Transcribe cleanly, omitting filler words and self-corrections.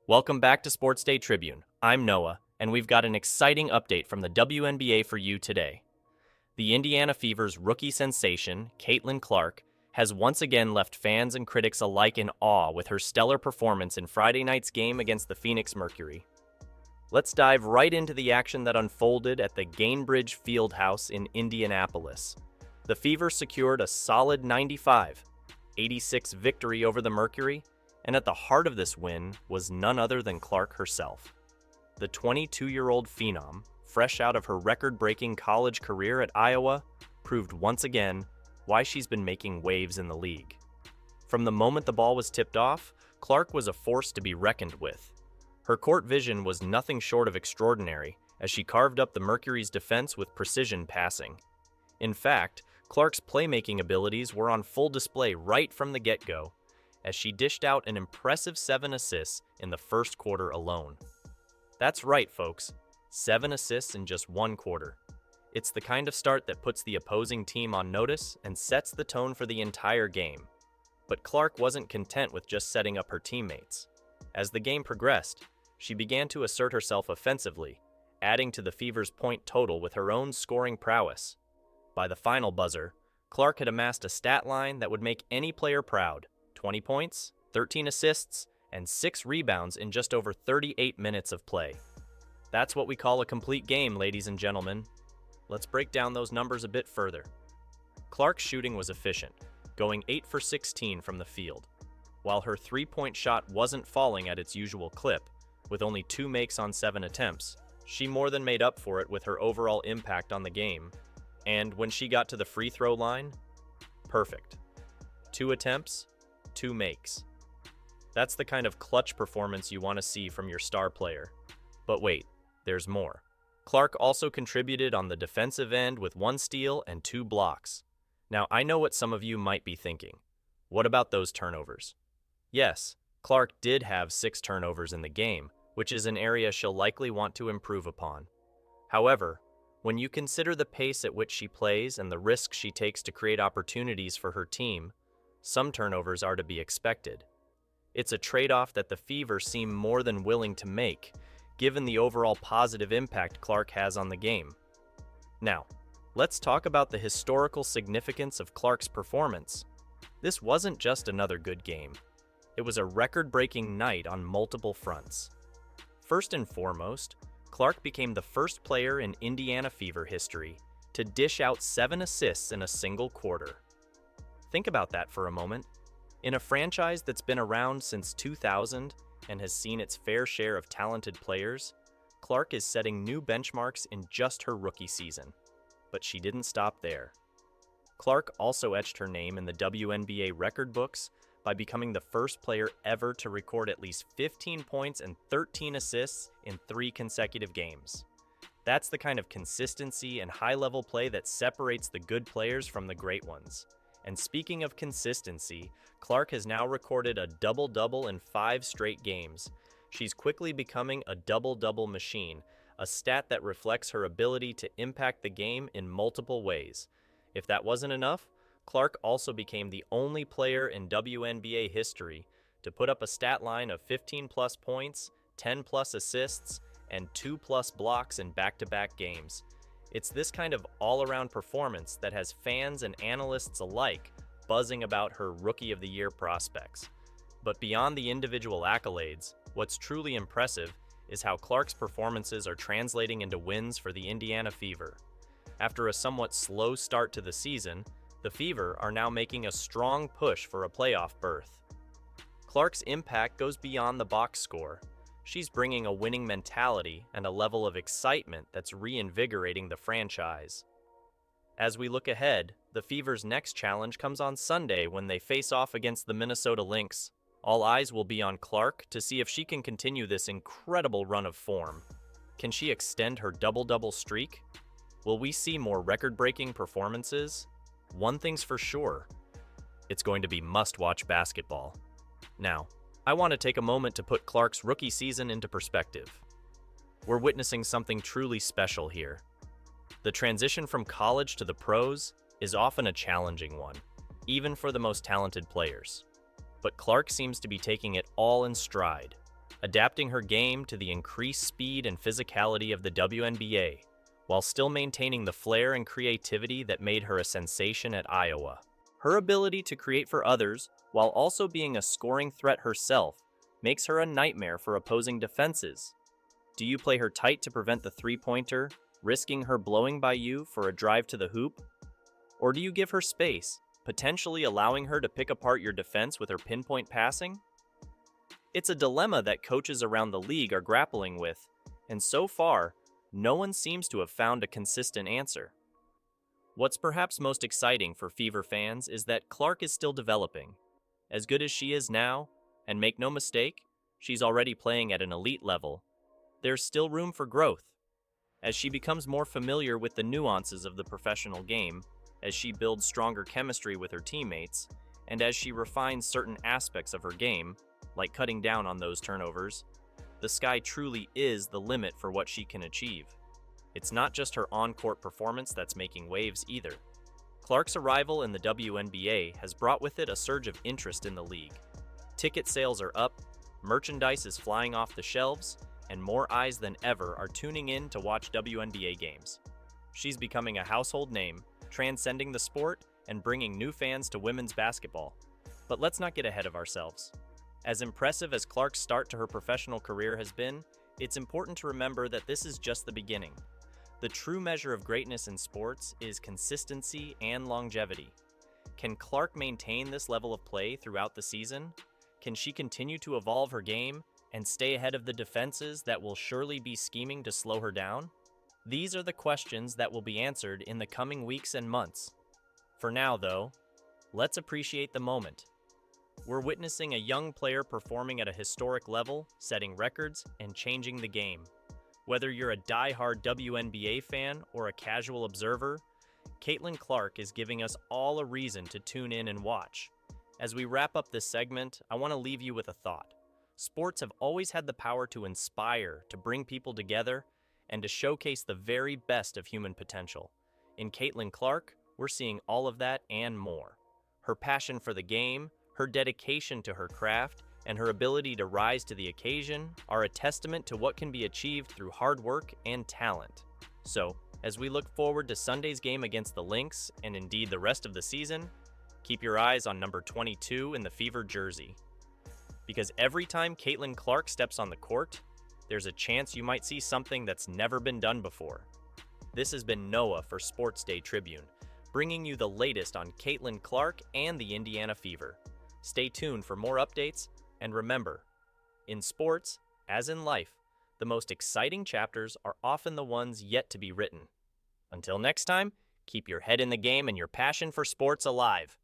Welcome back to Sports Day Tribune. I'm Noah, and we've got an exciting update from the WNBA for you today. The Indiana Fever's rookie sensation, Caitlin Clark, has once again left fans and critics alike in awe with her stellar performance in Friday night's game against the Phoenix Mercury. Let's dive right into the action that unfolded at the Gainbridge Fieldhouse in Indianapolis. The Fever secured a solid 95-86 victory over the Mercury, and at the heart of this win was none other than Clark herself. The 22-year-old phenom, fresh out of her record-breaking college career at Iowa, proved once again why she's been making waves in the league. From the moment the ball was tipped off, Clark was a force to be reckoned with. Her court vision was nothing short of extraordinary, as she carved up the Mercury's defense with precision passing. In fact, Clark's playmaking abilities were on full display right from the get-go, as she dished out an impressive 7 assists in the first quarter alone. That's right, folks. 7 assists in just one quarter. It's the kind of start that puts the opposing team on notice and sets the tone for the entire game. But Clark wasn't content with just setting up her teammates. As the game progressed, she began to assert herself offensively, adding to the Fever's point total with her own scoring prowess. By the final buzzer, Clark had amassed a stat line that would make any player proud: 20 points, 13 assists, and 6 rebounds in just over 38 minutes of play. That's what we call a complete game, ladies and gentlemen. Let's break down those numbers a bit further. Clark's shooting was efficient, going 8 for 16 from the field. While her three-point shot wasn't falling at its usual clip, with only 2 makes on 7 attempts, she more than made up for it with her overall impact on the game. And when she got to the free throw line, perfect. 2 attempts, 2 makes. That's the kind of clutch performance you want to see from your star player. But wait, there's more. Clark also contributed on the defensive end with 1 steal and 2 blocks. Now, I know what some of you might be thinking. What about those turnovers? Yes, Clark did have 6 turnovers in the game, which is an area she'll likely want to improve upon. However, when you consider the pace at which she plays and the risks she takes to create opportunities for her team, some turnovers are to be expected. It's a trade-off that the Fever seem more than willing to make, given the overall positive impact Clark has on the game. Now, let's talk about the historical significance of Clark's performance. This wasn't just another good game. It was a record-breaking night on multiple fronts. First and foremost, Clark became the first player in Indiana Fever history to dish out 7 assists in a single quarter. Think about that for a moment. In a franchise that's been around since 2000 and has seen its fair share of talented players, Clark is setting new benchmarks in just her rookie season. But she didn't stop there. Clark also etched her name in the WNBA record books by becoming the first player ever to record at least 15 points and 13 assists in 3 consecutive games. That's the kind of consistency and high-level play that separates the good players from the great ones. And speaking of consistency, Clark has now recorded a double-double in 5 straight games. She's quickly becoming a double-double machine, a stat that reflects her ability to impact the game in multiple ways. If that wasn't enough, Clark also became the only player in WNBA history to put up a stat line of 15-plus points, 10-plus assists, and 2-plus blocks in back-to-back games. It's this kind of all-around performance that has fans and analysts alike buzzing about her Rookie of the Year prospects. But beyond the individual accolades, what's truly impressive is how Clark's performances are translating into wins for the Indiana Fever. After a somewhat slow start to the season, the Fever are now making a strong push for a playoff berth. Clark's impact goes beyond the box score. She's bringing a winning mentality and a level of excitement that's reinvigorating the franchise. As we look ahead, the Fever's next challenge comes on Sunday when they face off against the Minnesota Lynx. All eyes will be on Clark to see if she can continue this incredible run of form. Can she extend her double-double streak? Will we see more record-breaking performances? One thing's for sure, it's going to be must-watch basketball. Now, I want to take a moment to put Clark's rookie season into perspective. We're witnessing something truly special here. The transition from college to the pros is often a challenging one, even for the most talented players. But Clark seems to be taking it all in stride. adapting her game to the increased speed and physicality of the WNBA, while still maintaining the flair and creativity that made her a sensation at Iowa. Her ability to create for others, while also being a scoring threat herself, makes her a nightmare for opposing defenses. Do you play her tight to prevent the three-pointer, risking her blowing by you for a drive to the hoop? Or do you give her space, potentially allowing her to pick apart your defense with her pinpoint passing? It's a dilemma that coaches around the league are grappling with, and so far, no one seems to have found a consistent answer. What's perhaps most exciting for Fever fans is that Clark is still developing. As good as she is now, and make no mistake, she's already playing at an elite level, there's still room for growth. As she becomes more familiar with the nuances of the professional game, as she builds stronger chemistry with her teammates, and as she refines certain aspects of her game, like cutting down on those turnovers, the sky truly is the limit for what she can achieve. It's not just her on-court performance that's making waves either. Clark's arrival in the WNBA has brought with it a surge of interest in the league. Ticket sales are up, merchandise is flying off the shelves, and more eyes than ever are tuning in to watch WNBA games. She's becoming a household name, transcending the sport and bringing new fans to women's basketball. But let's not get ahead of ourselves. As impressive as Clark's start to her professional career has been, it's important to remember that this is just the beginning. The true measure of greatness in sports is consistency and longevity. Can Clark maintain this level of play throughout the season? Can she continue to evolve her game and stay ahead of the defenses that will surely be scheming to slow her down? These are the questions that will be answered in the coming weeks and months. For now, though, let's appreciate the moment. We're witnessing a young player performing at a historic level, setting records, and changing the game. Whether you're a die-hard WNBA fan or a casual observer, Caitlin Clark is giving us all a reason to tune in and watch. As we wrap up this segment, I want to leave you with a thought. Sports have always had the power to inspire, to bring people together, and to showcase the very best of human potential. In Caitlin Clark, we're seeing all of that and more. Her passion for the game, her dedication to her craft, and her ability to rise to the occasion are a testament to what can be achieved through hard work and talent. So, as we look forward to Sunday's game against the Lynx, and indeed the rest of the season, keep your eyes on number 22 in the Fever jersey. Because every time Caitlin Clark steps on the court, there's a chance you might see something that's never been done before. This has been Noah for Sports Day Tribune, bringing you the latest on Caitlin Clark and the Indiana Fever. Stay tuned for more updates, and remember, in sports, as in life, the most exciting chapters are often the ones yet to be written. Until next time, keep your head in the game and your passion for sports alive.